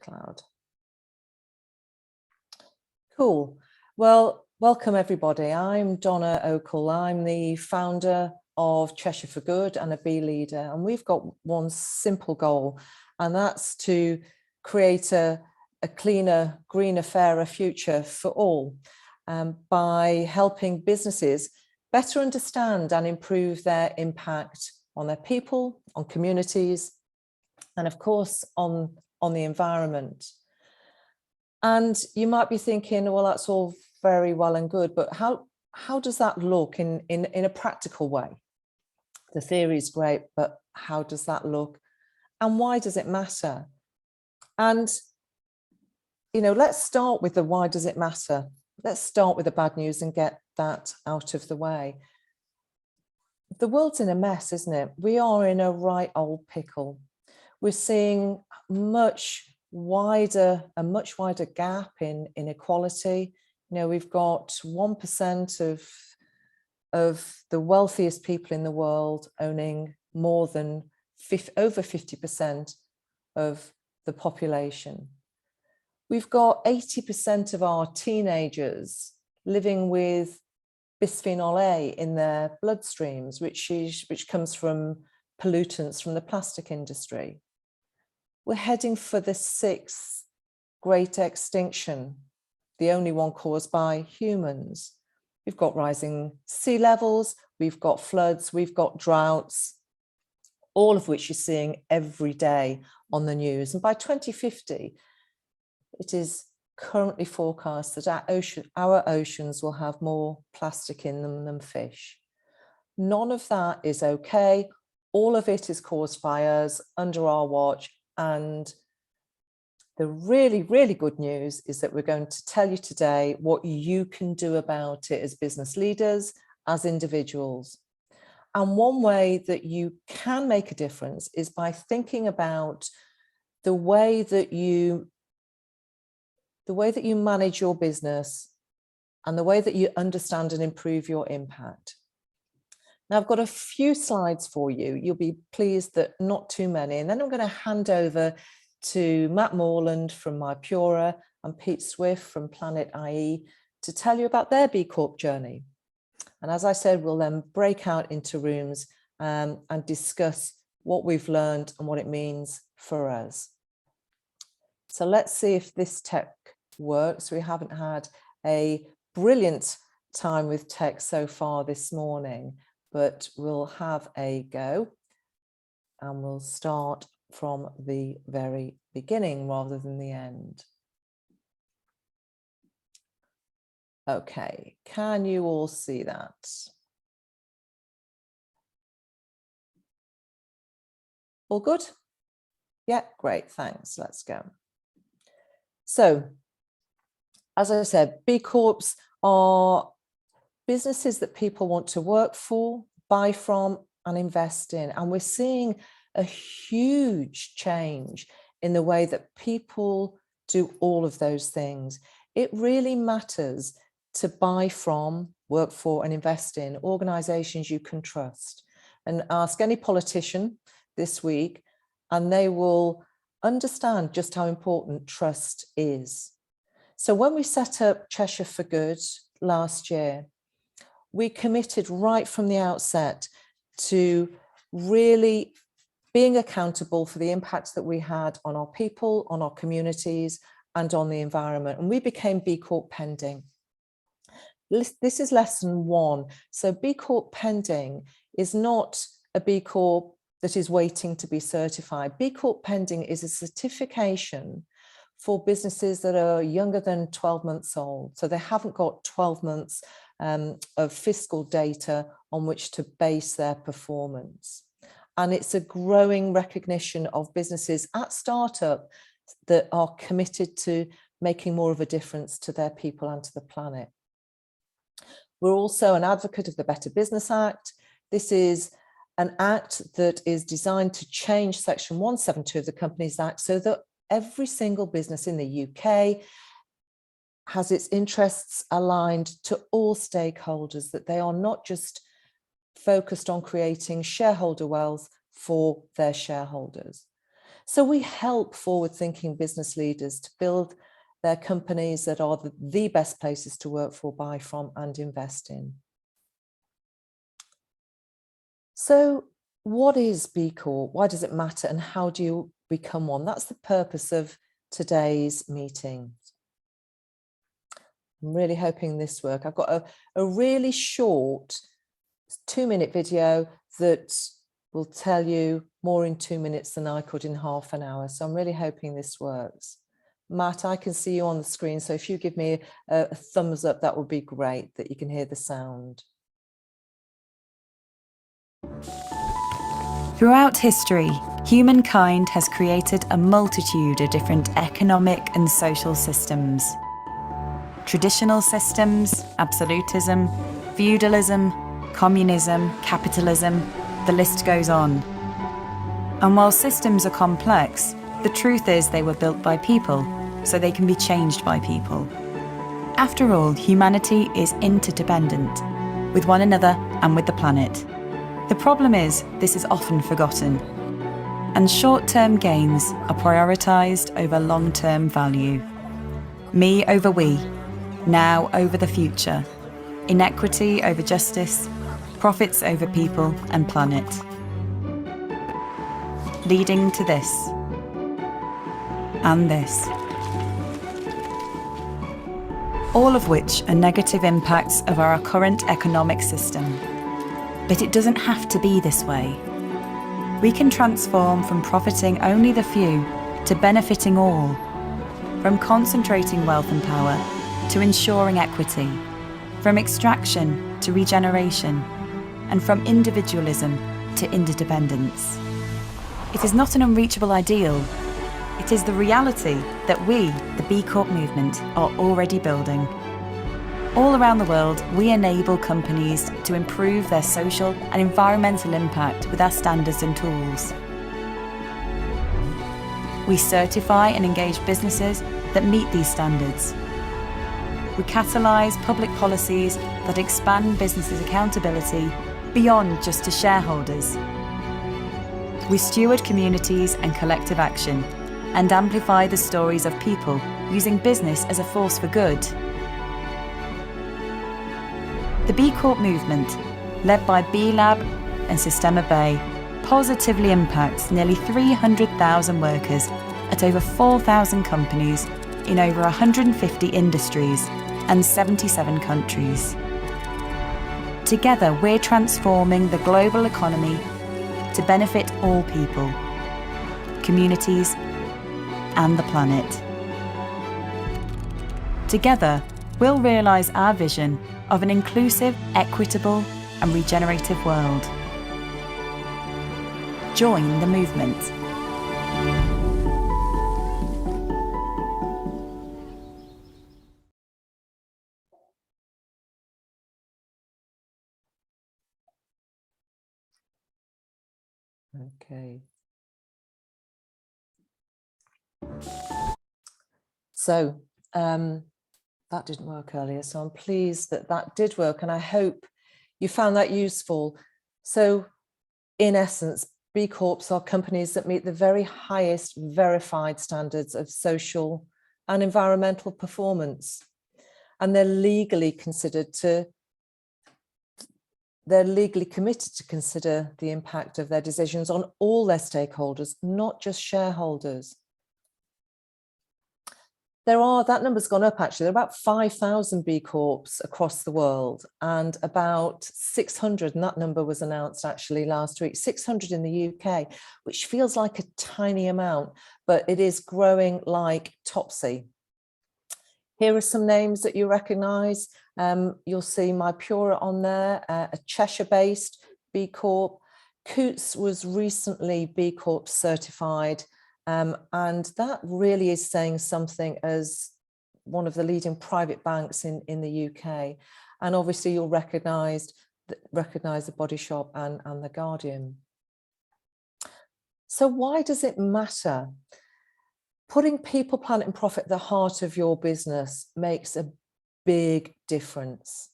Cloud. Cool. Well, welcome everybody. I'm Donna Oakle. I'm the founder of Cheshire for Good and a B leader. And we've got one simple goal, and that's to create a cleaner, greener, fairer future for all by helping businesses better understand and improve their impact on their people, on communities, and of course on the environment. And you might be thinking, well, that's all very well and good, but how does that look in a practical way? The theory is great, but how does that look? And why does it matter? And, let's start with the why does it matter? Let's start with the bad news and get that out of the way. The world's in a mess, isn't it? We are in a right old pickle. We're seeing a much wider gap in inequality. We've got 1% of the wealthiest people in the world owning more than over 50% of the population. We've got 80% of our teenagers living with bisphenol A in their bloodstreams, which comes from pollutants from the plastic industry. We're heading for the 6th great extinction, the only one caused by humans. We've got rising sea levels, we've got floods, we've got droughts, all of which you're seeing every day on the news. And by 2050, it is currently forecast that our oceans will have more plastic in them than fish. None of that is okay. All of it is caused by us under our watch. And the really, really good news is that we're going to tell you today what you can do about it as business leaders, as individuals. And one way that you can make a difference is by thinking about the way that you manage your business and the way that you understand and improve your impact. Now, I've got a few slides for you. You'll be pleased that not too many. And then I'm going to hand over to Matt Morland from MyPura and Pete Swift from Planet IE to tell you about their B Corp journey. And as I said, we'll then break out into rooms and discuss what we've learned and what it means for us. So let's see if this tech works. We haven't had a brilliant time with tech so far this morning, but we'll have a go and we'll start from the very beginning rather than the end. Okay, can you all see that? All good? Yeah, great, thanks. Let's go. So, as I said, B Corps are businesses that people want to work for, buy from, and invest in. And we're seeing a huge change in the way that people do all of those things. It really matters to buy from, work for, and invest in organizations you can trust. And ask any politician this week, and they will understand just how important trust is. So when we set up Cheshire for Good last year, we committed right from the outset to really being accountable for the impacts that we had on our people, on our communities, and on the environment. And we became B Corp pending. This is lesson 1. So B Corp pending is not a B Corp that is waiting to be certified. B Corp pending is a certification for businesses that are younger than 12 months old. So they haven't got 12 months of fiscal data on which to base their performance. And it's a growing recognition of businesses at startup that are committed to making more of a difference to their people and to the planet. We're also an advocate of the Better Business Act. This is an act that is designed to change Section 172 of the Companies Act so that every single business in the UK has its interests aligned to all stakeholders, that they are not just focused on creating shareholder wealth for their shareholders. So we help forward-thinking business leaders to build their companies that are the best places to work for, buy from, and invest in. So what is B Corp? Why does it matter? And how do you become one? That's the purpose of today's meeting. I'm really hoping this works. I've got a really short 2-minute video that will tell you more in 2 minutes than I could in half an hour. So I'm really hoping this works. Matt, I can see you on the screen. So if you give me a thumbs up, that would be great, that you can hear the sound. Throughout history, humankind has created a multitude of different economic and social systems. Traditional systems, absolutism, feudalism, communism, capitalism, the list goes on. And while systems are complex, the truth is they were built by people, so they can be changed by people. After all, humanity is interdependent, with one another and with the planet. The problem is, this is often forgotten, and short-term gains are prioritised over long-term value. Me over we, now over the future, inequity over justice, profits over people and planet. Leading to this, and this. All of which are negative impacts of our current economic system. But it doesn't have to be this way. We can transform from profiting only the few to benefiting all, from concentrating wealth and power to ensuring equity, from extraction to regeneration, and from individualism to interdependence. It is not an unreachable ideal. It is the reality that we, the B Corp movement, are already building. All around the world, we enable companies to improve their social and environmental impact with our standards and tools. We certify and engage businesses that meet these standards. We catalyse public policies that expand businesses' accountability beyond just to shareholders. We steward communities and collective action and amplify the stories of people using business as a force for good. The B Corp movement, led by B Lab and Sistema Bay, positively impacts nearly 300,000 workers at over 4,000 companies in over 150 industries and 77 countries. Together, we're transforming the global economy to benefit all people, communities, and the planet. Together, we'll realise our vision of an inclusive, equitable, and regenerative world. Join the movement. Okay. So that didn't work earlier, so I'm pleased that that did work, and I hope you found that useful. So in essence, B Corps are companies that meet the very highest verified standards of social and environmental performance, and they're legally committed to consider the impact of their decisions on all their stakeholders, not just shareholders. That number's gone up actually. There are about 5,000 B Corps across the world, and about 600, and that number was announced actually last week, 600 in the UK, which feels like a tiny amount, but it is growing like topsy. Here are some names that you recognise. You'll see MyPura on there, a Cheshire-based B Corp. Coutts was recently B Corp certified. And that really is saying something as one of the leading private banks in the UK. And obviously you'll recognise the Body Shop and the Guardian. So why does it matter? Putting people, planet and profit at the heart of your business makes a big difference.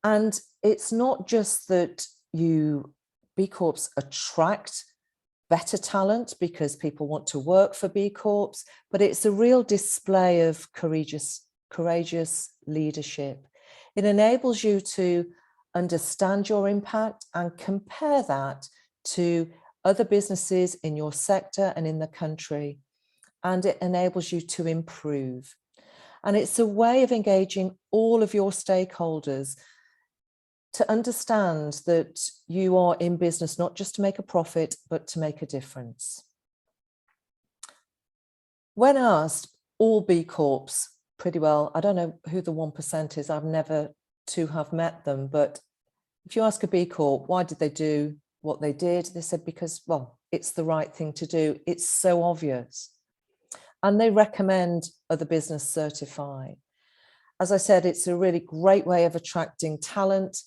And it's not just that B Corps attract better talent because people want to work for B Corps, but it's a real display of courageous leadership. It enables you to understand your impact and compare that to other businesses in your sector and in the country. And it enables you to improve. And it's a way of engaging all of your stakeholders to understand that you are in business not just to make a profit, but to make a difference. When asked, all B Corps, pretty well, I don't know who the 1% is, I've never to have met them, but if you ask a B Corp, why did they do what they did? They said, because, well, it's the right thing to do. It's so obvious. And they recommend other business certify. As I said, it's a really great way of attracting talent.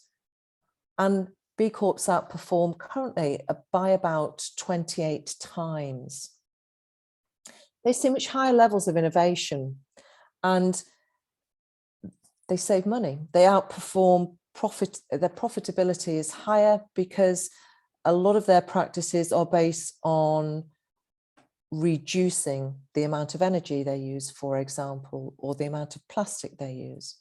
And B Corps outperform currently by about 28 times. They see much higher levels of innovation and they save money. They outperform profit. Their profitability is higher because a lot of their practices are based on reducing the amount of energy they use, for example, or the amount of plastic they use.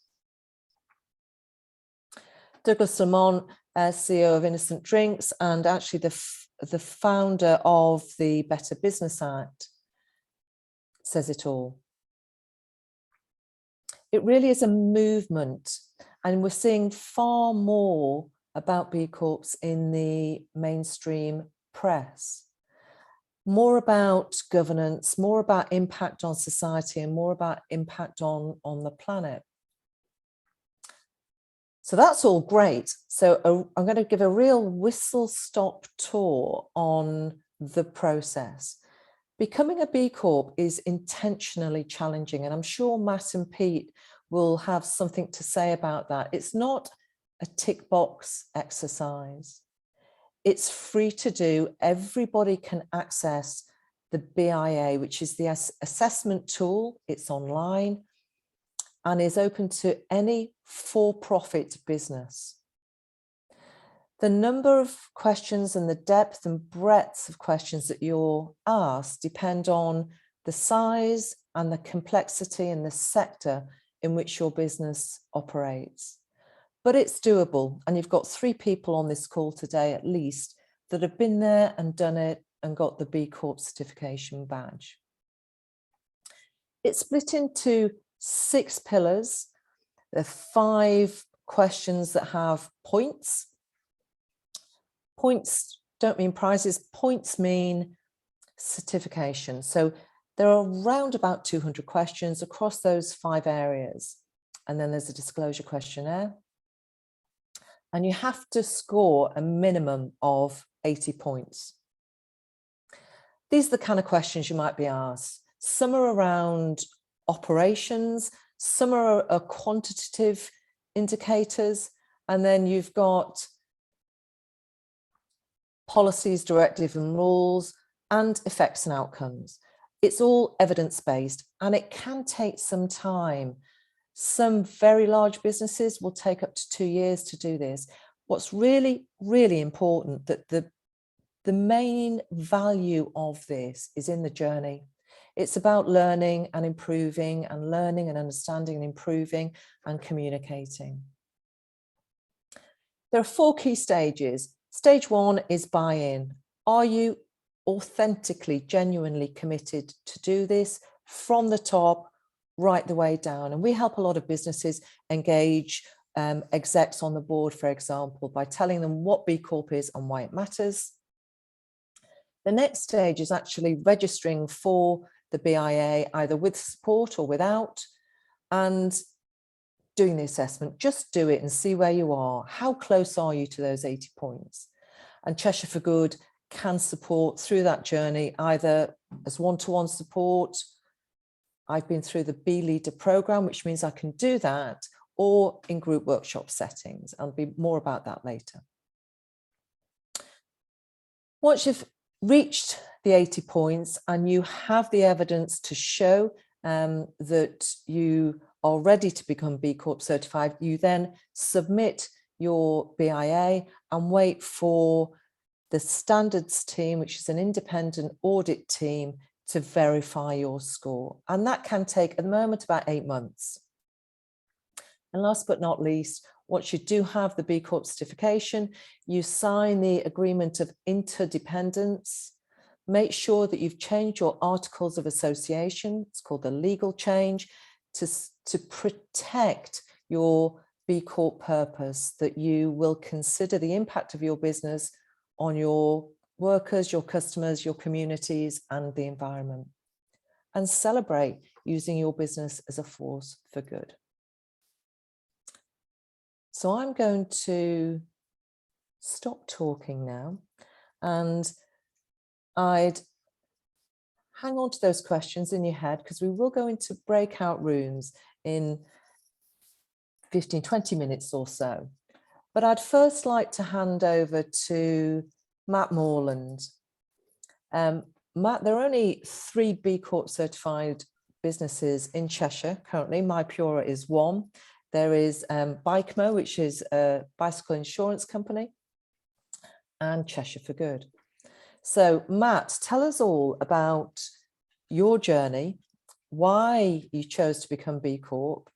Douglas Lamont, CEO of Innocent Drinks and actually the founder of the Better Business Act, says it all. It really is a movement, and we're seeing far more about B Corps in the mainstream press. More about governance, more about impact on society, and more about impact on the planet. So that's all great. So I'm going to give a real whistle-stop tour on the process. Becoming a B Corp is intentionally challenging, and I'm sure Matt and Pete will have something to say about that. It's not a tick box exercise. It's free to do. Everybody can access the BIA, which is the assessment tool. It's online and is open to any for-profit business. The number of questions and the depth and breadth of questions that you're asked depend on the size and the complexity and the sector in which your business operates. But it's doable, and you've got 3 people on this call today at least that have been there and done it and got the B Corp certification badge. It's split into 6 pillars. There are 5 questions that have points. Points don't mean prizes, points mean certification. So there are around about 200 questions across those 5 areas. And then there's a disclosure questionnaire. And you have to score a minimum of 80 points. These are the kind of questions you might be asked. Some are around operations, some are quantitative indicators, and then you've got policies, directives and rules, and effects and outcomes. It's all evidence-based, and it can take some time. Some very large businesses will take up to 2 years to do this. What's really, really important, that the main value of this is in the journey. It's about learning and improving, and learning and understanding and improving and communicating. There are 4 key stages. Stage 1 is buy-in. Are you authentically, genuinely committed to do this from the top right the way down? And we help a lot of businesses engage execs on the board, for example, by telling them what B Corp is and why it matters. The next stage is actually registering for the BIA, either with support or without, and doing the assessment. Just do it and see where you are. How close are you to those 80 points? And Cheshire for Good can support through that journey, either as one-to-one support. I've been through the B Leader program, which means I can do that, or in group workshop settings. I'll be more about that later. Once you've reached the 80 points and you have the evidence to show that you are ready to become B Corp certified, you then submit your BIA and wait for the standards team, which is an independent audit team, to verify your score. And that can take, at the moment, about 8 months. And last but not least, once you do have the B Corp certification, you sign the agreement of interdependence. Make sure that you've changed your articles of association. It's called the legal change, to protect your B Corp purpose, that you will consider the impact of your business on your workers, your customers, your communities, and the environment. And celebrate using your business as a force for good. So I'm going to stop talking now, and I'd hang on to those questions in your head, because we will go into breakout rooms in 15, 20 minutes or so. But I'd first like to hand over to Matt Morland. Matt, there are only 3 B Corp certified businesses in Cheshire currently. MyPura is one. There is Bikemo, which is a bicycle insurance company, and Cheshire for Good. So Matt, tell us all about your journey, why you chose to become B Corp,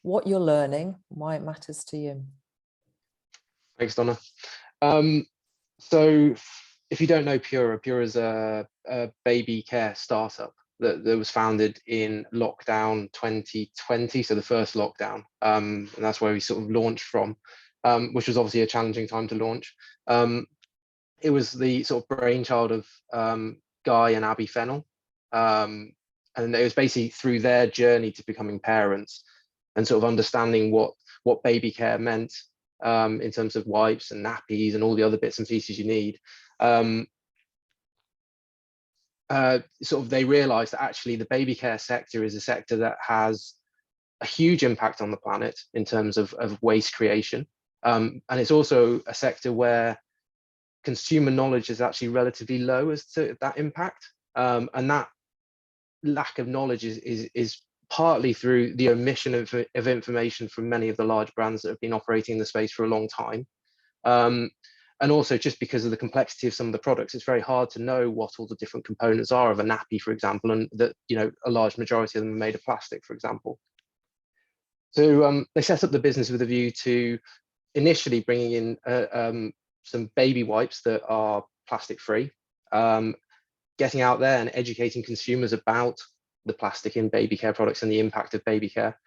what you're learning, why it matters to you. Thanks, Donna. So if you don't know Pura is a baby care startup that was founded in lockdown 2020, so the first lockdown, and that's where we sort of launched from, which was obviously a challenging time to launch. It was the sort of brainchild of Guy and Abby Fennell, and it was basically through their journey to becoming parents and sort of understanding what baby care meant, in terms of wipes and nappies and all the other bits and pieces you need. Sort of they realized that actually the baby care sector is a sector that has a huge impact on the planet in terms of waste creation. And it's also a sector where consumer knowledge is actually relatively low as to that impact. And that lack of knowledge is partly through the omission of information from many of the large brands that have been operating in the space for a long time. And also just because of the complexity of some of the products, it's very hard to know what all the different components are of a nappy, for example, and that, you know, a large majority of them are made of plastic, for example. So they set up the business with a view to initially bringing in some baby wipes that are plastic free, getting out there and educating consumers about the plastic in baby care products and the impact of baby care.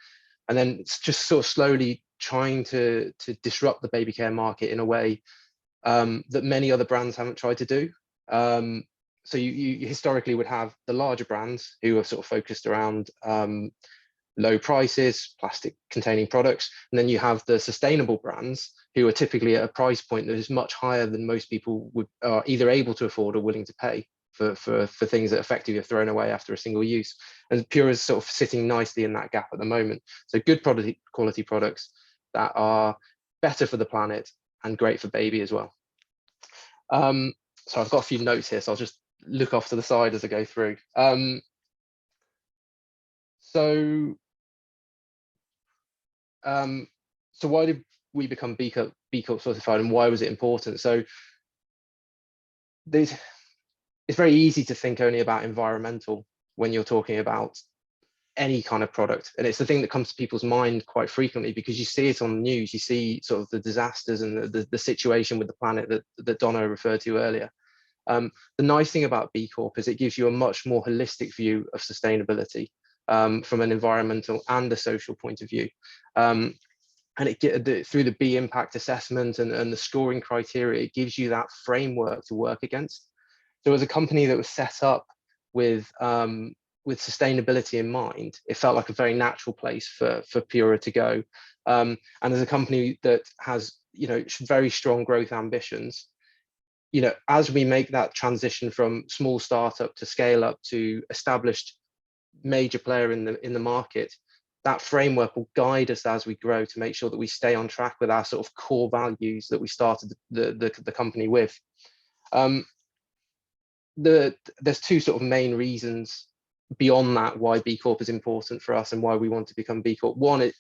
And then it's just sort of slowly trying to disrupt the baby care market in a way that many other brands haven't tried to do. So you historically would have the larger brands who are sort of focused around low prices, plastic containing products. And then you have the sustainable brands who are typically at a price point that is much higher than most people are either able to afford or willing to pay for things that effectively are thrown away after a single use. And Pura is sort of sitting nicely in that gap at the moment. So good quality products that are better for the planet and great for baby as well. So I've got a few notes here, so I'll just look off to the side as I go through. So why did we become B Corp certified, and why was it important? So it's very easy to think only about environmental when you're talking about any kind of product, and it's the thing that comes to people's mind quite frequently because you see it on the news. You see sort of the disasters and the situation with the planet that Donna referred to earlier. The nice thing about B Corp is it gives you a much more holistic view of sustainability from an environmental and a social point of view. And through the B impact assessment and the scoring criteria, it gives you that framework to work against. So as a company that was set up with sustainability in mind, it felt like a very natural place for Pura to go. And as a company that has, you know, very strong growth ambitions, you know, as we make that transition from small startup to scale up to established major player in the market, that framework will guide us as we grow to make sure that we stay on track with our sort of core values that we started the company with. There's two sort of main reasons beyond that why B Corp is important for us and why we want to become B Corp. One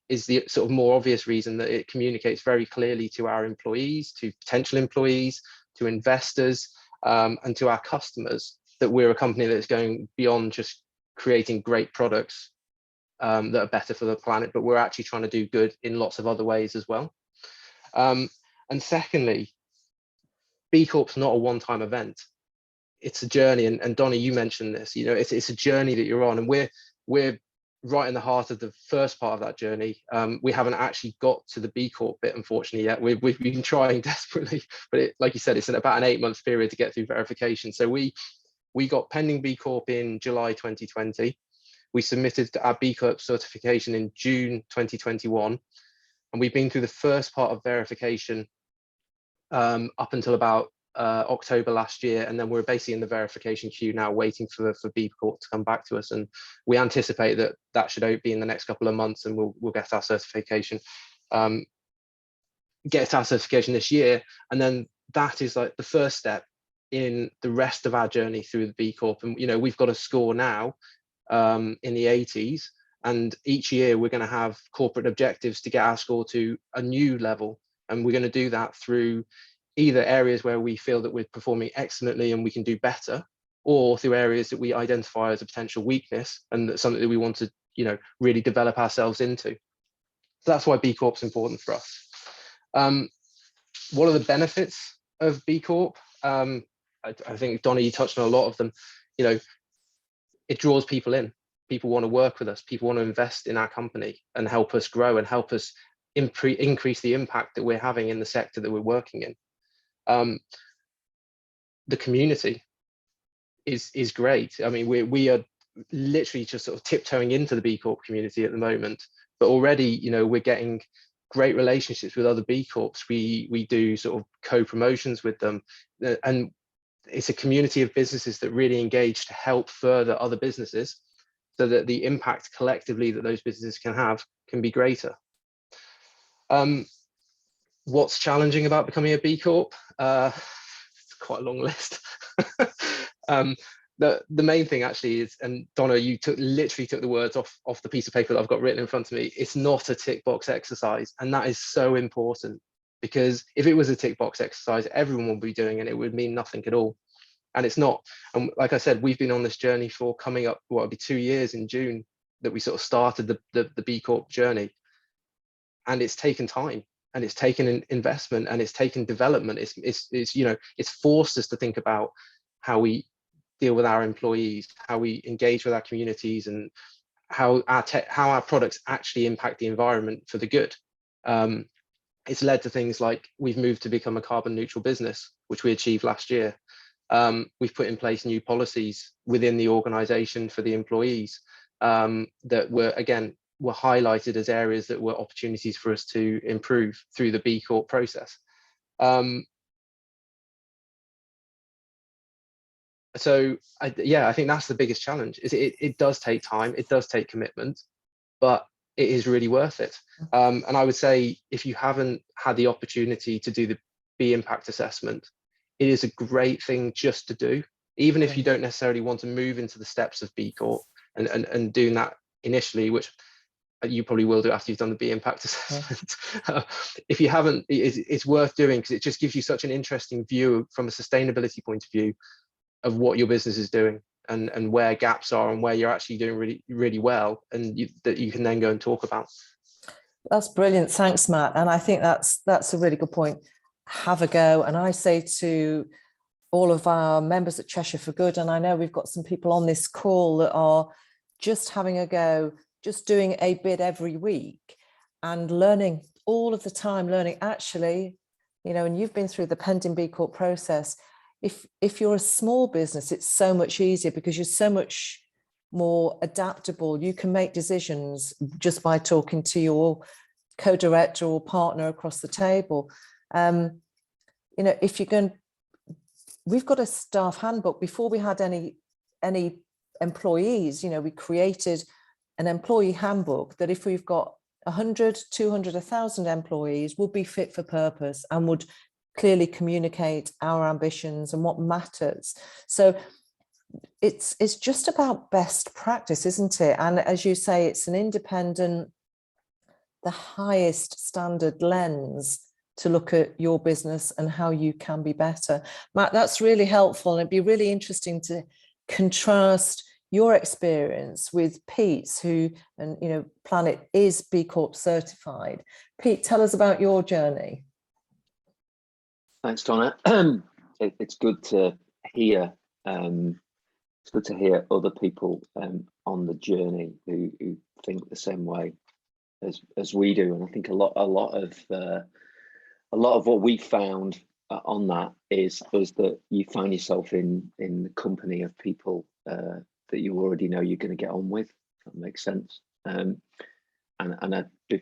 is the sort of more obvious reason that it communicates very clearly to our employees, to potential employees, to investors, and to our customers that we're a company that's going beyond just creating great products that are better for the planet, but we're actually trying to do good in lots of other ways as well. And secondly, B Corp's not a one-time event. It's a journey, and Donna, you mentioned this. It's a journey that you're on, and we're right in the heart of the first part of that journey. We haven't actually got to the B Corp bit, unfortunately, yet. We've been trying desperately, but like you said, it's about an 8-month period to get through verification. So we got pending B Corp in July 2020. We submitted our B Corp certification in June 2021, and we've been through the first part of verification up until about October last year, and then we're basically in the verification queue now, waiting for B Corp to come back to us, and we anticipate that should be in the next couple of months, and we'll get our certification this year. And then that is like the first step in the rest of our journey through the B Corp. And we've got a score now in the 80s, and each year we're going to have corporate objectives to get our score to a new level, and we're going to do that through either areas where we feel that we're performing excellently and we can do better, or through areas that we identify as a potential weakness and that's something that we want to really develop ourselves into. So that's why B Corp's important for us. What are the benefits of B Corp? I think, Donna, you touched on a lot of them. It draws people in. People want to work with us. People want to invest in our company and help us grow and help us increase the impact that we're having in the sector that we're working in. The community is great. I mean, we are literally just sort of tiptoeing into the B Corp community at the moment, but already, we're getting great relationships with other B Corps. We do sort of co-promotions with them, and it's a community of businesses that really engage to help further other businesses, so that the impact collectively that those businesses can have can be greater. What's challenging about becoming a B Corp? It's quite a long list. The main thing actually is, and Donna, you literally took the words off the piece of paper that I've got written in front of me. It's not a tick box exercise, and that is so important, because if it was a tick box exercise, everyone would be doing it. It would mean nothing at all, and it's not. And like I said, we've been on this journey for coming up, it'll be 2 years in June that we sort of started the B Corp journey, and it's taken time. And it's taken an investment, and it's taken development. It's forced us to think about how we deal with our employees, how we engage with our communities, and how our products actually impact the environment for the good. It's led to things like we've moved to become a carbon neutral business, which we achieved last year. We've put in place new policies within the organization for the employees that were highlighted as areas that were opportunities for us to improve through the B Corp process. So I think that's the biggest challenge. Is it does take time, it does take commitment, but it is really worth it. And I would say, if you haven't had the opportunity to do the B Impact assessment, it is a great thing just to do, even if you don't necessarily want to move into the steps of B Corp and doing that initially, which you probably will do after you've done the B Impact assessment. If you haven't, it's worth doing, because it just gives you such an interesting view from a sustainability point of view of what your business is doing, and where gaps are, and where you're actually doing really, really well, and that you can then go and talk about. That's brilliant. Thanks, Matt. And I think that's a really good point. Have a go. And I say to all of our members at Cheshire for Good, and I know we've got some people on this call that are just having a go, just doing a bit every week and learning all of the time, actually, and you've been through the pending B Corp process. If you're a small business, it's so much easier because you're so much more adaptable. You can make decisions just by talking to your co-director or partner across the table. If you're going, we've got a staff handbook. Before we had any employees, we created an employee handbook that if we've got 100, 200, 1,000 employees, would be fit for purpose and would clearly communicate our ambitions and what matters. So it's just about best practice, isn't it? And as you say, it's an independent, the highest standard lens to look at your business and how you can be better. Matt, that's really helpful. And it'd be really interesting to contrast your experience with Pete's, who, and you know, Planet is B Corp certified. Pete, tell us about your journey. Thanks, Donna. It's good to hear. It's good to hear other people on the journey who think the same way as we do, and I think a lot of what we found on that is that you find yourself in the company of people that you already know you're going to get on with. If that makes sense. And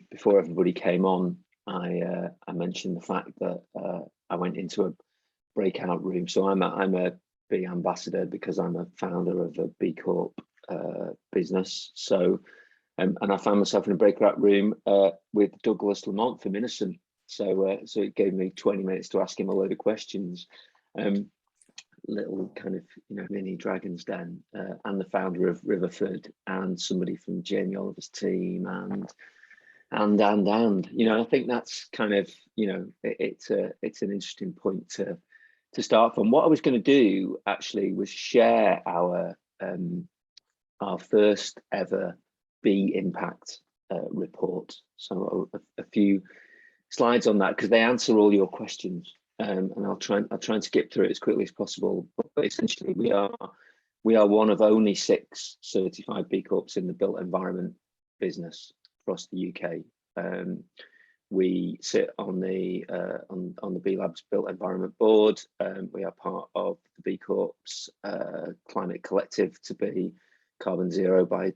before everybody came on, I mentioned the fact that I went into a breakout room. So I'm a B ambassador because I'm a founder of a B Corp business. So and I found myself in a breakout room with Douglas Lamont from Innocent. So it gave me 20 minutes to ask him a load of questions. Little kind of, you know, mini Dragon's Den, and the founder of Riverford, and somebody from Jamie Oliver's team, and you know, I think that's kind of, you know, it's an interesting point to start from. What I was going to do actually was share our first ever B Impact report. So a few slides on that, because they answer all your questions. And I'll try and skip through it as quickly as possible. But essentially, we are one of only 6 certified B Corps in the built environment business across the UK. We sit on the B Labs Built Environment Board. We are part of the B Corp's Climate Collective to be carbon zero by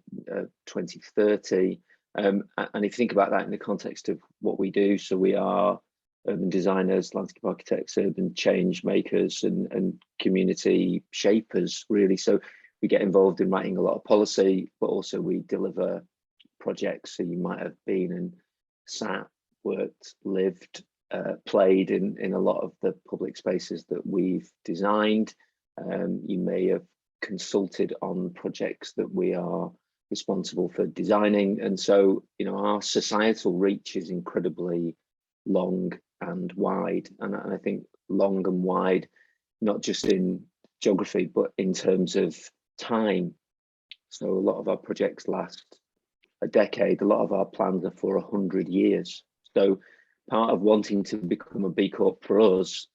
2030. And if you think about that in the context of what we do, so we are urban designers, landscape architects, urban change makers, and community shapers, really. So we get involved in writing a lot of policy, but also we deliver projects. So you might have been and sat, worked, lived, played in a lot of the public spaces that we've designed. You may have consulted on projects that we are responsible for designing. And so, you know, our societal reach is incredibly long and wide. And I think long and wide, not just in geography, but in terms of time. So a lot of our projects last a decade, a lot of our plans are for 100 years. So part of wanting to become a B Corp for us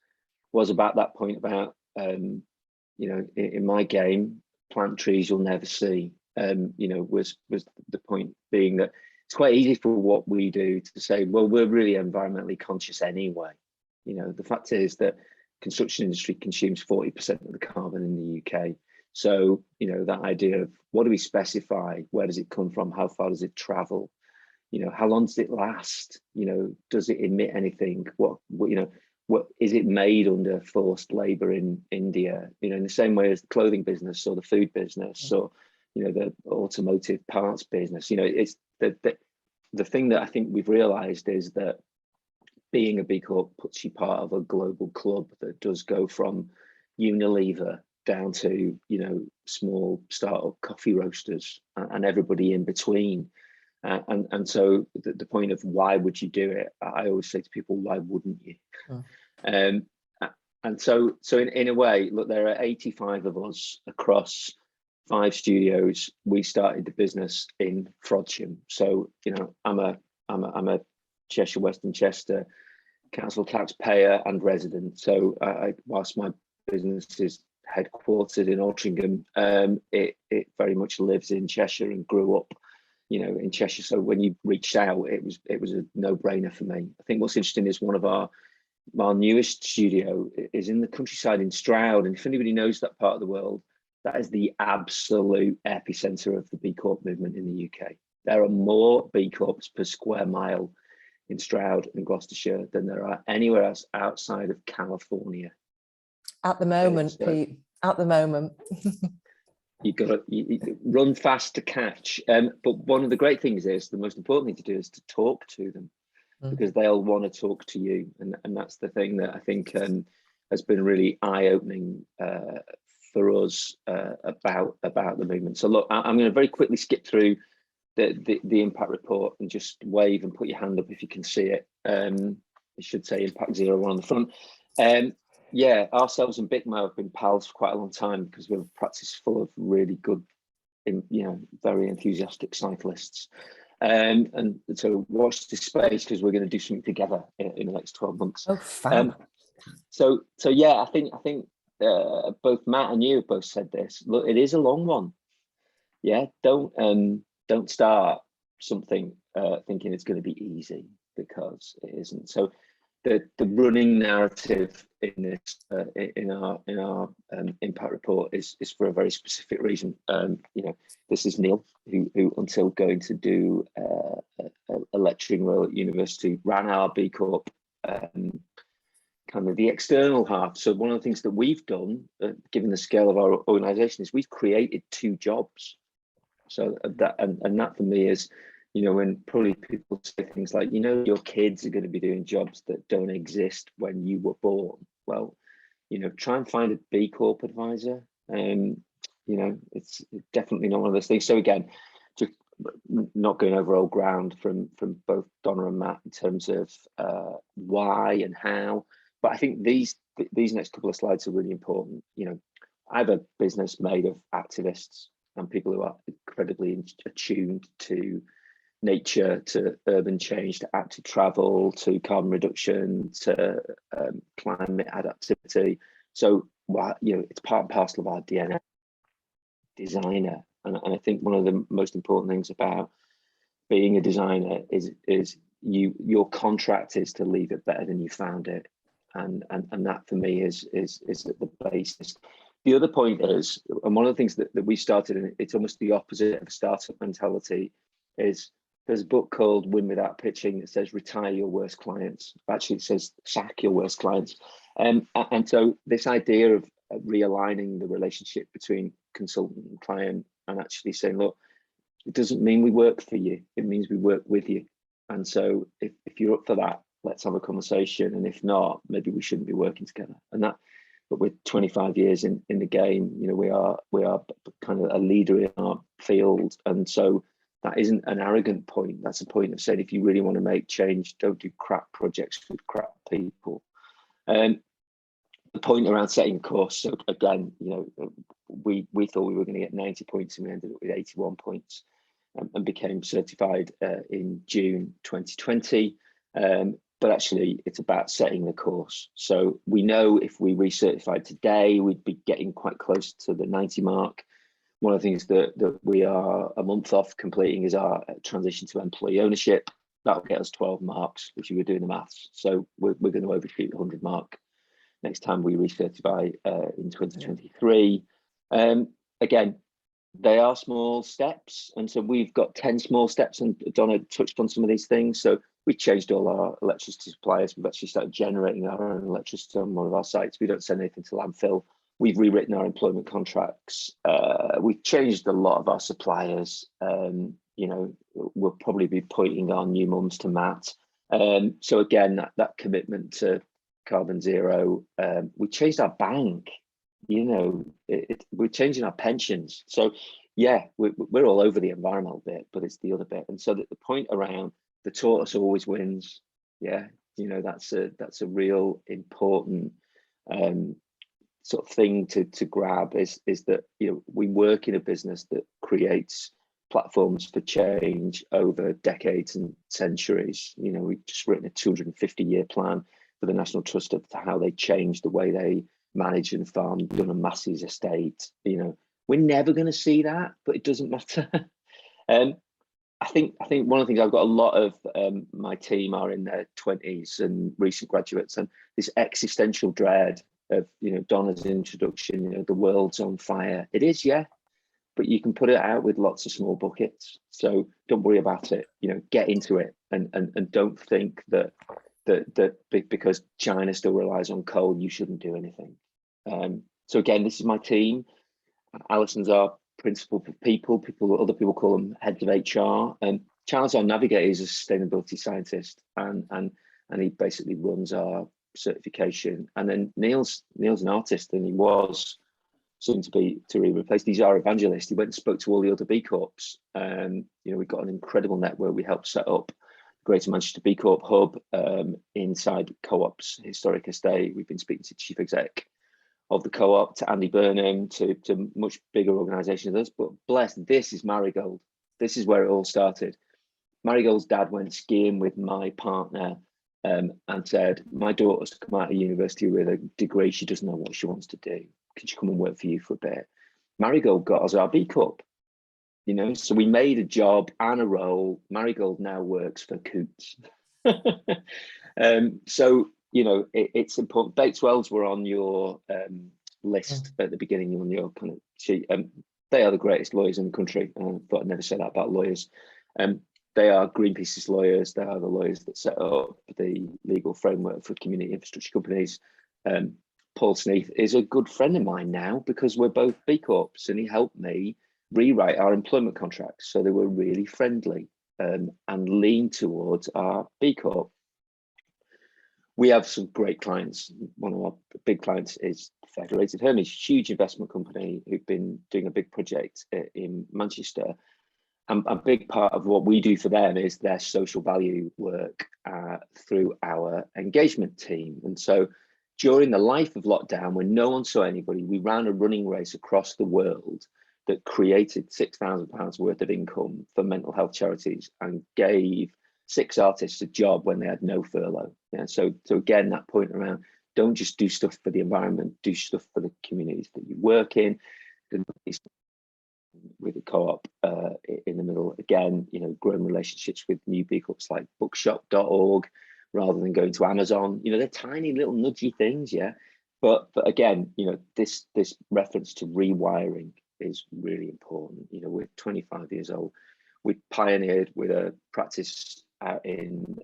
was about that point about, you know, in my game, plant trees you'll never see, you know, was the point being that it's quite easy for what we do to say, well, we're really environmentally conscious anyway. You know, the fact is that construction industry consumes 40% of the carbon in the UK. So, you know, that idea of what do we specify? Where does it come from? How far does it travel? You know, how long does it last? You know, does it emit anything? What you know, what is it made under forced labor in India? You know, in the same way as the clothing business or the food business or, you know, the automotive parts business. You know, it's the thing that I think we've realized is that being a B Corp puts you part of a global club that does go from Unilever down to, you know, small startup coffee roasters and everybody in between. And so the point of why would you do it? I always say to people, why wouldn't you? And so in a way, look, there are 85 of us across 5 studios. We started the business in Frodsham. So, you know, I'm a Cheshire Western Chester council taxpayer and resident. So whilst my business is headquartered in Altrincham, it very much lives in Cheshire and grew up, you know, in Cheshire. So when you reached out, it was a no-brainer for me. I think what's interesting is one of our newest studio is in the countryside in Stroud, and if anybody knows that part of the world, that is the absolute epicenter of the B Corp movement in the UK. There are more B Corps per square mile in Stroud and Gloucestershire than there are anywhere else outside of California. At the moment, Pete, at the moment. You've got to run fast to catch. But one of the great things is, the most important thing to do is to talk to them, because they'll want to talk to you. And that's the thing that I think has been really eye-opening for us about the movement. So look, I'm going to very quickly skip through the impact report and just wave and put your hand up if you can see it. it should say Impact 01 on the front. Yeah, ourselves and BICMO have been pals for quite a long time because we're a practice full of really good, very enthusiastic cyclists. And so watch this space because we're going to do something together in the next 12 months. Oh, fab. So yeah, I think both Matt and you have both said this. Look, it is a long one. Yeah, don't start something thinking it's going to be easy, because it isn't. So the running narrative in this in our impact report is for a very specific reason. This is Neil, who until going to do a lecturing role at university, ran our B Corp, kind of the external half. So one of the things that we've done, given the scale of our organisation, is we've created 2 jobs. So that and that for me is, when probably people say things like, your kids are going to be doing jobs that don't exist when you were born. Well, try and find a B Corp advisor. It's definitely not one of those things. So again, just not going over old ground from both Donna and Matt in terms of why and how. But I think these next couple of slides are really important. I have a business made of activists and people who are incredibly attuned to nature, to urban change, to active travel, to carbon reduction, to climate adaptivity. So, it's part and parcel of our DNA. Designer, and I think one of the most important things about being a designer is your contract is to leave it better than you found it, and that for me is at the basis. The other point is, and one of the things that we started, and it's almost the opposite of a startup mentality, is there's a book called Win Without Pitching that says retire your worst clients. Actually, it says sack your worst clients. And so this idea of realigning the relationship between consultant and client, and actually saying, look, it doesn't mean we work for you, it means we work with you. And so if you're up for that, let's have a conversation. And if not, maybe we shouldn't be working together. And that, but with 25 years in the game, we are kind of a leader in our field. And so that isn't an arrogant point. That's a point of saying, if you really want to make change, don't do crap projects with crap people. The point around setting a course. So again, we thought we were going to get 90 points and we ended up with 81 points, and became certified in June 2020. But actually, it's about setting the course. So we know if we recertified today, we'd be getting quite close to the 90 mark. One of the things that we are a month off completing is our transition to employee ownership. That'll get us 12 marks, which you were doing the maths. So we're going to overshoot the 100 mark next time we recertify in 2023. Again, they are small steps. And so we've got 10 small steps, and Donna touched on some of these things. So we changed all our electricity suppliers. We've actually started generating our own electricity on one of our sites. We don't send anything to landfill. We've rewritten our employment contracts. We've changed a lot of our suppliers. We'll probably be pointing our new mums to Matt. So again, that commitment to carbon zero. We changed our bank. We're changing our pensions. So yeah, we're all over the environmental bit, but it's the other bit. And so the point around the tortoise always wins. Yeah, that's a real important sort of thing to grab is that we work in a business that creates platforms for change over decades and centuries. We've just written a 250-year plan for the National Trust of how they change the way they manage and farm Dun & Massey's estate. We're never going to see that, but it doesn't matter. I think one of the things, I've got a lot of my team are in their 20s and recent graduates, and this existential dread of Donna's introduction, the world's on fire. It is, yeah, but you can put it out with lots of small buckets. So don't worry about it. Get into it, and don't think that because China still relies on coal, you shouldn't do anything. So again, this is my team. Alison's our principal people. Other people call them heads of HR. And Charles, our navigator, is a sustainability scientist, and he basically runs our certification. And then Neil's an artist, and he was soon to be replaced. He's our evangelist. He went and spoke to all the other B Corps. We've got an incredible network we helped set up Greater Manchester B Corp hub inside Co-op's historic estate. We've been speaking to chief exec of the Co-op, to Andy Burnham, to much bigger organisations than us. But bless, this is Marigold. This is where it all started. Marigold's dad went skiing with my partner and said, my daughter's come out of university with a degree. She doesn't know what she wants to do. Could she come and work for you for a bit? Marigold got us our B Corp. You know, so we made a job and a role. Marigold now works for Coots. So, you know, it's important. Bates Wells were on your list at the beginning on your kind of sheet. They are the greatest lawyers in the country, but I'd never say that about lawyers. They are Greenpeace's lawyers. They are the lawyers that set up the legal framework for community infrastructure companies. Paul Sneath is a good friend of mine now because we're both B Corps, and he helped me rewrite our employment contracts so they were really friendly and lean towards our B Corp. We have some great clients. One of our big clients is Federated Hermes, huge investment company who've been doing a big project in Manchester. And a big part of what we do for them is their social value work through our engagement team. And so during the life of lockdown, when no one saw anybody, we ran a running race across the world that created £6,000 worth of income for mental health charities and gave 6 artists a job when they had no furlough. Yeah, so again, that point around, don't just do stuff for the environment, do stuff for the communities that you work in. With the Co-op in the middle, again, you know, growing relationships with new B Corps like bookshop.org rather than going to Amazon. You know, they're tiny little nudgy things, yeah. But again, you know, this reference to rewiring is really important. You know, we're 25 years old. We pioneered with a practice out in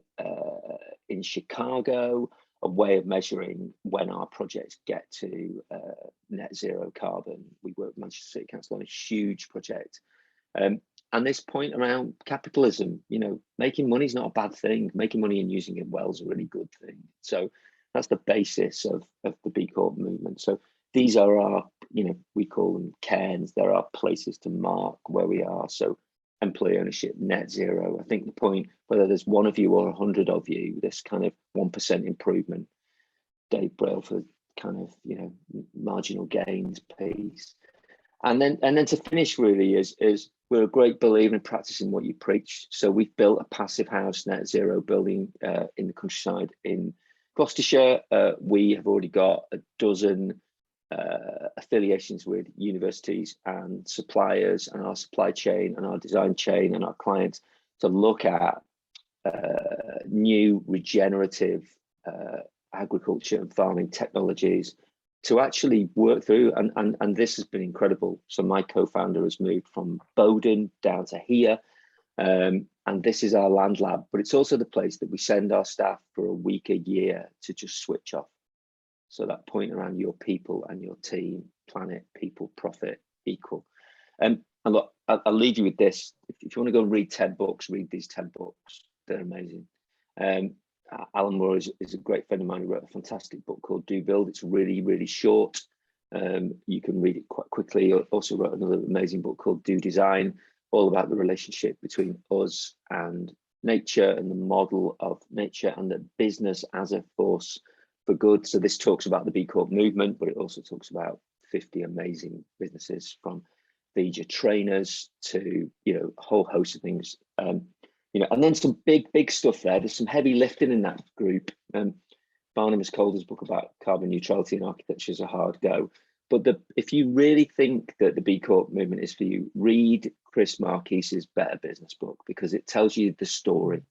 Chicago, a way of measuring when our projects get to net zero carbon. We work with Manchester City Council on a huge project. And this point around capitalism, you know, making money is not a bad thing. Making money and using it well is a really good thing. So that's the basis of the B Corp movement. So these are our, you know, we call them cairns. There are places to mark where we are. So employee ownership, net zero. I think the point, whether there's one of you or 100 of you, this kind of 1% improvement, Dave Brailford kind of, you know, marginal gains piece. And then to finish really is we're a great believer in practicing what you preach. So we've built a passive house net zero building in the countryside in Gloucestershire. We have already got a dozen affiliations with universities and suppliers and our supply chain and our design chain and our clients to look at new regenerative agriculture and farming technologies to actually work through, and this has been incredible. So my co-founder has moved from Bowden down to here, and this is our land lab, but it's also the place that we send our staff for a week a year to just switch off. So that point around your people and your team, planet, people, profit, equal. And look, I'll leave you with this. If you want to go and read 10 books, read these 10 books. They're amazing. Alan Moore is a great friend of mine who wrote a fantastic book called Do Build. It's really, really short. You can read it quite quickly. He also wrote another amazing book called Do Design, all about the relationship between us and nature and the model of nature and the business as a force for good. So this talks about the B Corp movement, but it also talks about 50 amazing businesses, from Vija trainers to, you know, a whole host of things. You know, and then some big stuff there. There's some heavy lifting in that group. Barnum Calder's book about carbon neutrality and architecture is a hard go. But if you really think that the B Corp movement is for you, read Chris Marquise's Better Business book, because it tells you the story. It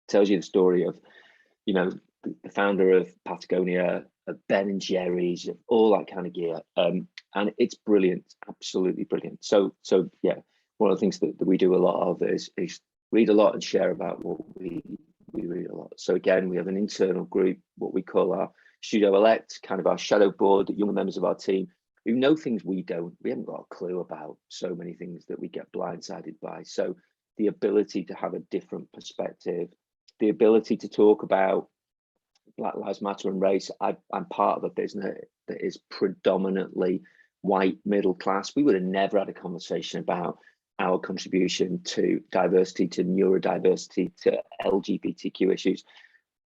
tells you the story of, you know, the founder of Patagonia, of Ben and Jerry's, of all that kind of gear. And it's brilliant, absolutely brilliant. So yeah, one of the things that we do a lot of is read a lot and share about what we read a lot. So again, we have an internal group, what we call our Studio Elect, kind of our shadow board, young members of our team who know things we don't. We haven't got a clue about so many things that we get blindsided by. So the ability to have a different perspective, the ability to talk about Black Lives Matter and race. I'm part of a business that is predominantly white, middle class. We would have never had a conversation about our contribution to diversity, to neurodiversity, to LGBTQ issues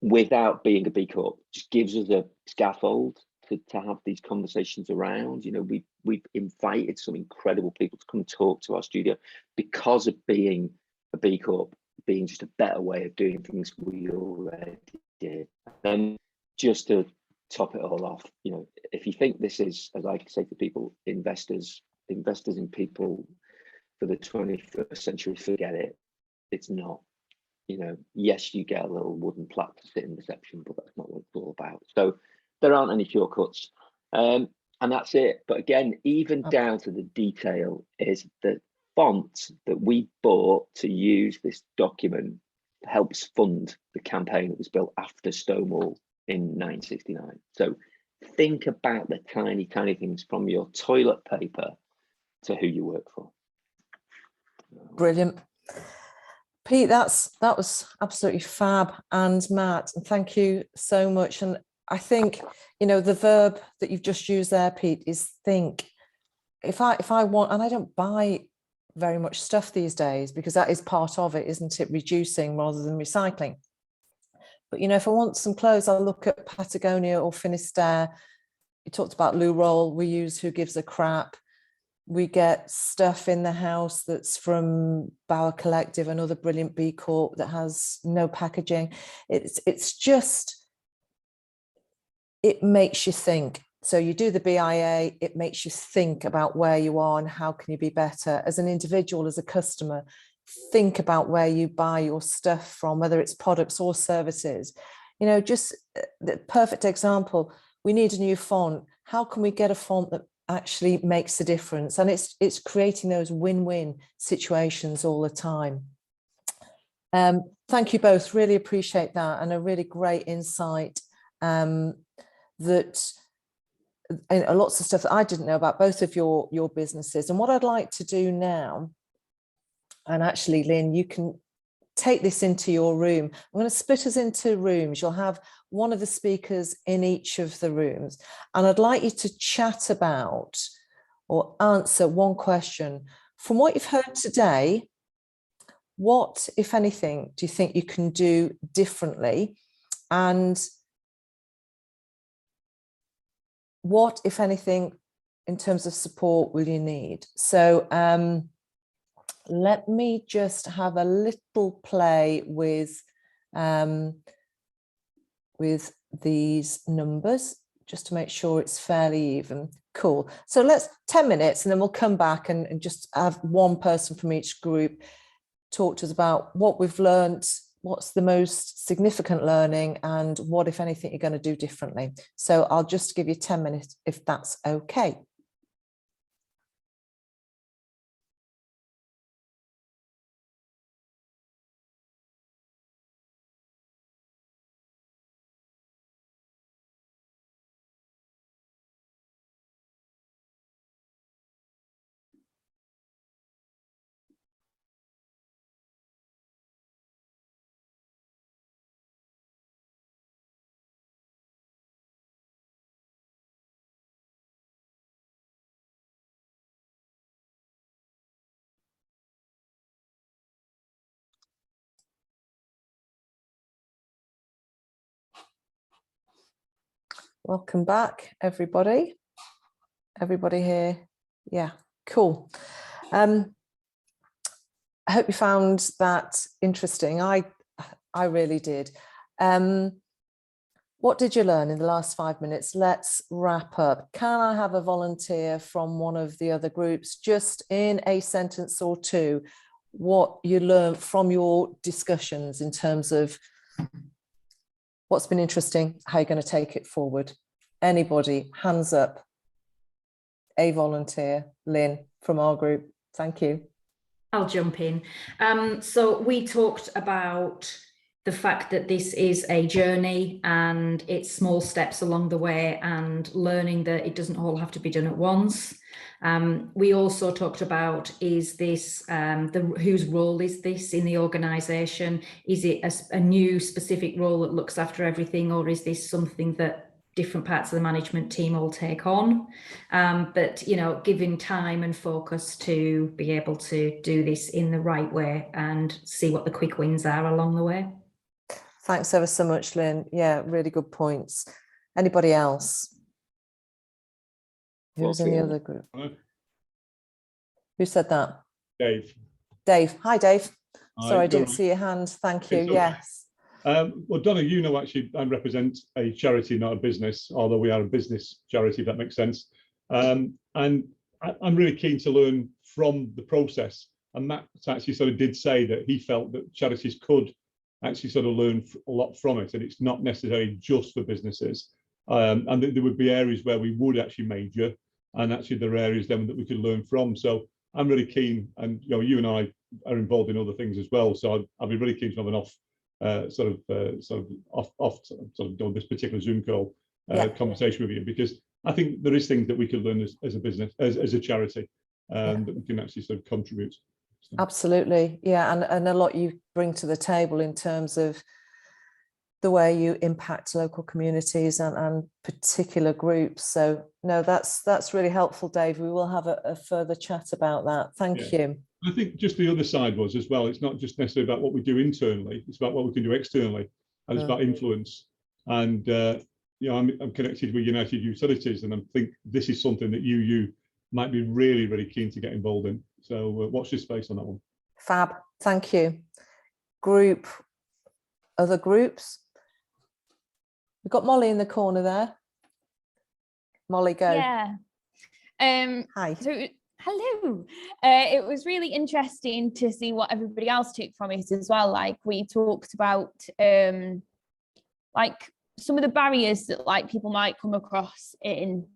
without being a B Corp. Just gives us a scaffold to have these conversations around. You know, we've invited some incredible people to come and talk to our studio because of being a B Corp, being just a better way of doing things we already did. And just to top it all off, you know, if you think this is, as I say to people, investors in people for the 21st century, forget it. It's not. You know, yes, you get a little wooden plaque to sit in reception, but that's not what it's all about. So there aren't any shortcuts, and that's it. But again, even down to the detail, is the font that we bought to use this document helps fund the campaign that was built after Stonewall in 1969. So think about the tiny things, from your toilet paper to who you work for. Brilliant. Pete, that was absolutely fab. And Matt, and thank you so much. And I think, you know, the verb that you've just used there, Pete, is think. If I want, and I don't buy very much stuff these days because that is part of it, isn't it? Reducing rather than recycling. But, you know, if I want some clothes, I'll look at Patagonia or Finisterre. You talked about Lou Roll. We use Who Gives a Crap. We get stuff in the house that's from Bauer Collective, another brilliant B Corp that has no packaging. It's just, it makes you think. So you do the BIA, it makes you think about where you are and how can you be better as an individual, as a customer. Think about where you buy your stuff from, whether it's products or services. You know, just the perfect example, we need a new font. How can we get a font that actually makes a difference? And it's creating those win-win situations all the time. Thank you both, really appreciate that, and a really great insight that lots of stuff that I didn't know about both of your businesses. And what I'd like to do now, and actually Lynn, you can take this into your room. I'm going to split us into rooms. You'll have one of the speakers in each of the rooms. And I'd like you to chat about or answer one question. From what you've heard today, what, if anything, do you think you can do differently? And what, if anything, in terms of support will you need? So let me just have a little play with these numbers, just to make sure it's fairly even. Cool. So let's 10 minutes, and then we'll come back and just have one person from each group talk to us about what we've learned, what's the most significant learning, and what, if anything, you're going to do differently. So I'll just give you 10 minutes if that's okay. Welcome back, everybody. Everybody here? Yeah, cool. I hope you found that interesting. I really did. What did you learn in the last 5 minutes? Let's wrap up. Can I have a volunteer from one of the other groups, just in a sentence or two, what you learned from your discussions in terms of what's been interesting, how you're going to take it forward? Anybody, hands up. A volunteer, Lynn, from our group. Thank you. I'll jump in. So we talked about the fact that this is a journey and it's small steps along the way, and learning that it doesn't all have to be done at once. We also talked about, is this, whose role is this in the organisation? Is it a new specific role that looks after everything, or is this something that different parts of the management team all take on. But, you know, giving time and focus to be able to do this in the right way and see what the quick wins are along the way. Thanks ever so much, Lynn. Yeah, really good points. Anybody else? Who's in the other group? Who said that? Dave. Dave. Hi, Dave. Hi, Sorry, I didn't see your hand. Thank you. Yes. Well, Donna, you know, actually, I represent a charity, not a business, although we are a business charity, if that makes sense. And I'm really keen to learn from the process. And Matt actually sort of did say that he felt that charities could actually sort of learn a lot from it, and it's not necessarily just for businesses. And that there would be areas where we would actually major, and actually there are areas then that we could learn from. So I'm really keen, and you know, you and I are involved in other things as well. So I'd be really keen to have an off on this particular Zoom call conversation with you, because I think there is things that we could learn as a business, as a charity, that we can actually sort of contribute. So. Absolutely, yeah, and a lot you bring to the table in terms of the way you impact local communities and particular groups. So no, that's really helpful, Dave. We will have a further chat about that. Thank you. I think just the other side was as well, it's not just necessarily about what we do internally, it's about what we can do externally, and it's about influence. And you know, I'm connected with United Utilities, and I think this is something that you might be really, really keen to get involved in. So watch this space on that one. Fab, thank you. Group, other groups? We've got Molly in the corner there. Molly, go. Yeah. Hi. So, hello. It was really interesting to see what everybody else took from it as well. Like we talked about like some of the barriers that like people might come across in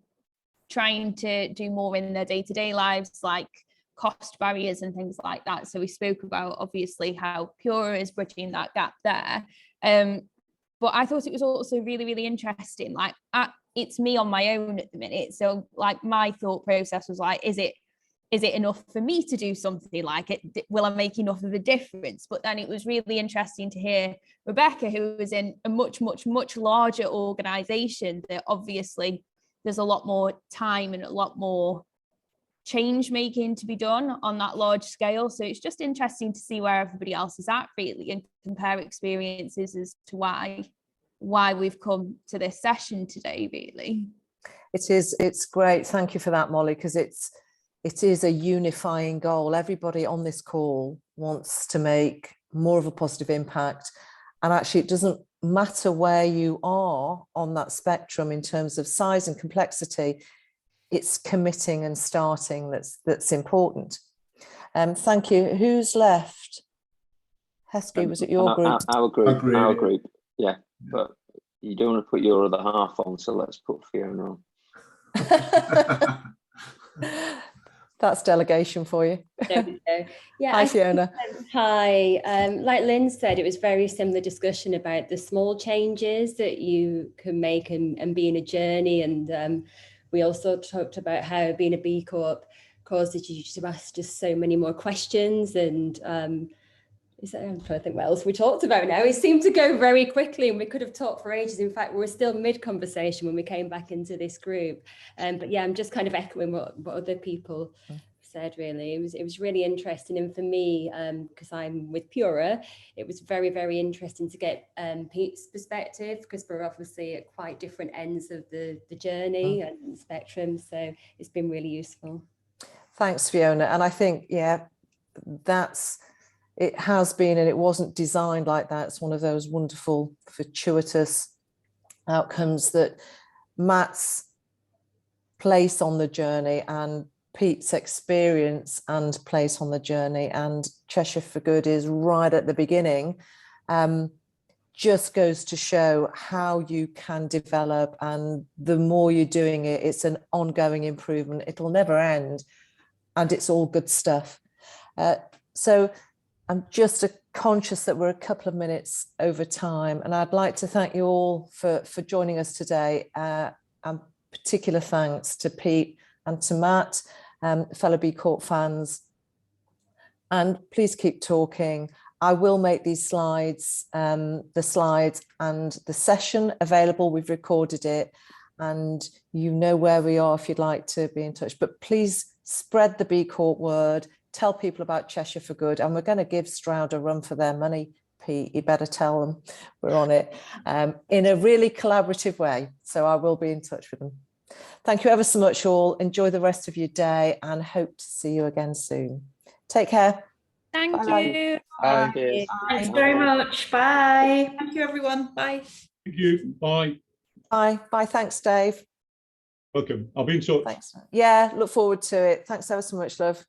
trying to do more in their day-to-day lives, like cost barriers and things like that. So we spoke about obviously how Pura is bridging that gap there. But I thought it was also really, really interesting. Like it's me on my own at the minute. So like my thought process was like, is it enough for me to do something like it? Will I make enough of a difference? But then it was really interesting to hear Rebecca, who was in a much, much, much larger organization, that obviously there's a lot more time and a lot more change making to be done on that large scale. So it's just interesting to see where everybody else is at really, and compare experiences as to why we've come to this session today really. It's great. Thank you for that, Molly, because it is a unifying goal. Everybody on this call wants to make more of a positive impact, and actually it doesn't matter where you are on that spectrum in terms of size and complexity. It's committing and starting that's important. Thank you. Who's left? Heskey, was it your group? Our group, yeah. But you don't want to put your other half on, so let's put Fiona on. That's delegation for you. There we go. Yeah. Hi, Fiona. Hi. Like Lynn said, it was very similar discussion about the small changes that you can make and be in a journey. And we also talked about how being a B Corp causes you to ask just so many more questions. And I'm trying to think what else we talked about now. It seemed to go very quickly and we could have talked for ages. In fact, we were still mid-conversation when we came back into this group. But yeah, I'm just kind of echoing what other people said, really. It was really interesting. And for me, because I'm with Pura, it was very, very interesting to get Pete's perspective, because we're obviously at quite different ends of the journey and spectrum. So it's been really useful. Thanks, Fiona. And I think, yeah, it has been, and it wasn't designed like that. It's one of those wonderful fortuitous outcomes that Matt's place on the journey and Pete's experience and place on the journey and Cheshire for Good is right at the beginning, just goes to show how you can develop, and the more you're doing it, it's an ongoing improvement. It'll never end, and it's all good stuff. So I'm just conscious that we're a couple of minutes over time, and I'd like to thank you all for joining us today. And particular thanks to Pete and to Matt, fellow B Corp fans. And please keep talking. I will make these slides, the slides and the session available. We've recorded it, and you know where we are if you'd like to be in touch. But please spread the B Corp word, tell people about Cheshire for Good, and we're going to give Stroud a run for their money. Pete, you better tell them we're on it, in a really collaborative way. So I will be in touch with them. Thank you ever so much all. Enjoy the rest of your day and hope to see you again soon. Take care. Thank Bye. you. Bye. Cheers. Thanks very much. Bye. Thank you, everyone. Bye. Thank you. Bye. Bye. Bye. Thanks, Dave. Welcome. I'll be in touch. Thanks. Yeah, look forward to it. Thanks ever so much, love.